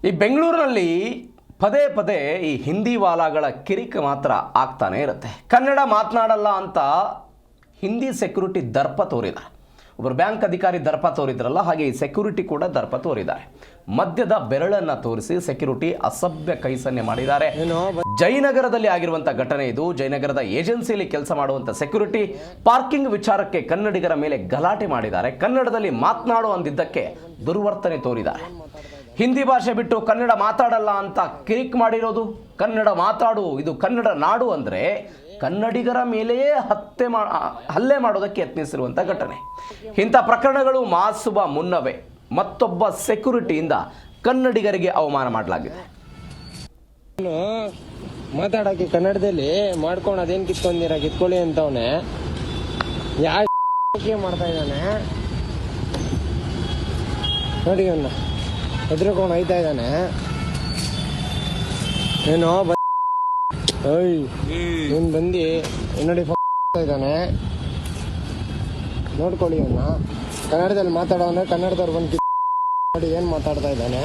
ಈ ಬೆಂಗಳೂರಿನಲ್ಲಿ ಪದೇ ಪದೇ ಈ ಹಿಂದಿ ವಾಲಾಗಳ ಕಿರಿಕ ಮಾತ್ರ ಆಗ್ತಾನೆ ಇರುತ್ತೆ. ಕನ್ನಡ ಮಾತನಾಡಲ್ಲ ಅಂತ ಹಿಂದಿ ಸೆಕ್ಯೂರಿಟಿ ದರ್ಪ ತೋರಿದ್ದಾರೆ. ಒಬ್ಬರು ಬ್ಯಾಂಕ್ ಅಧಿಕಾರಿ ದರ್ಪ ತೋರಿದ್ರಲ್ಲ, ಹಾಗೆ ಈ ಸೆಕ್ಯೂರಿಟಿ ಕೂಡ ದರ್ಪ ತೋರಿದ್ದಾರೆ. ಮಧ್ಯದ ಬೆರಳನ್ನು ತೋರಿಸಿ ಸೆಕ್ಯೂರಿಟಿ ಅಸಭ್ಯ ಕೈಸನ್ನೆ ಮಾಡಿದ್ದಾರೆ. ಜಯನಗರದಲ್ಲಿ ಆಗಿರುವಂಥ ಘಟನೆ ಇದು. ಜಯನಗರದ ಏಜೆನ್ಸಿಯಲ್ಲಿ ಕೆಲಸ ಮಾಡುವಂಥ ಸೆಕ್ಯೂರಿಟಿ ಪಾರ್ಕಿಂಗ್ ವಿಚಾರಕ್ಕೆ ಕನ್ನಡಿಗರ ಮೇಲೆ ಗಲಾಟೆ ಮಾಡಿದ್ದಾರೆ. ಕನ್ನಡದಲ್ಲಿ ಮಾತನಾಡು ಅಂದಿದ್ದಕ್ಕೆ ದುರ್ವರ್ತನೆ ತೋರಿದ್ದಾರೆ. ಹಿಂದಿ ಭಾಷೆ ಬಿಟ್ಟು ಕನ್ನಡ ಮಾತಾಡಲ್ಲ ಅಂತ ಕಿರಿಕ್ ಮಾಡಿರೋದು. ಕನ್ನಡ ಮಾತಾಡು, ಇದು ಕನ್ನಡ ನಾಡು ಅಂದರೆ ಕನ್ನಡಿಗರ ಮೇಲೆಯೇ ಹಲ್ಲೆ ಮಾಡೋದಕ್ಕೆ ಯತ್ನಿಸಿರುವಂಥ ಘಟನೆ. ಇಂಥ ಪ್ರಕರಣಗಳು ಮಾಸುವ ಮುನ್ನವೇ ಮತ್ತೊಬ್ಬ ಸೆಕ್ಯೂರಿಟಿಯಿಂದ ಕನ್ನಡಿಗರಿಗೆ ಅವಮಾನ ಮಾಡಲಾಗಿದೆ. ಮಾತಾಡಕ್ಕೆ ಕನ್ನಡದಲ್ಲಿ ಮಾಡ್ಕೊಂಡು ಅದೇನು ಕಿತ್ಕೊಳ್ಳಿ ಅಂತವನೇ ಯಾಕೆ ಮಾಡ್ತಾ ಇದ್ದಾನೆ ನೋಡಿ. ಅವನ್ನ ಹೆದರ್ಕೊಂಡು ಹೋಯ್ತಾ ಇದ್ದಾನೆ ಏನೋ ಇವನ್ ಬಂದು ನೋಡಿ ಇದ್ದಾನೆ. ನೋಡ್ಕೊಳ್ಳಿ ಅವನ್ನ ಕನ್ನಡದಲ್ಲಿ ಮಾತಾಡೋನೆ. ಕನ್ನಡದವ್ರು ಬಂದು ನೋಡಿ ಏನು ಮಾತಾಡ್ತಾ ಇದ್ದಾನೆ,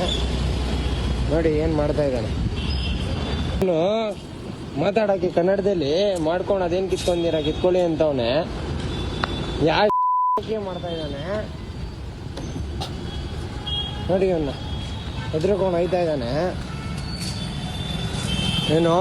ನೋಡಿ ಏನು ಮಾಡ್ತಾ ಇದ್ದಾನೆ. ಅವನು ಮಾತಾಡಕ್ಕೆ ಕನ್ನಡದಲ್ಲಿ ಮಾಡ್ಕೊಂಡು ಅದೇನು ಕಿತ್ಕೊಳ್ಳಿ ಅಂತವನೇ ಯಾಕೆ ಮಾಡ್ತಾ ಇದ್ದಾನೆ ನೋಡಿ. ಅವನ್ನ ಹೆದರ್ಕೊಂಡು ಹೋಯ್ತಾ ಇದ್ದಾನೆ ಏನೋ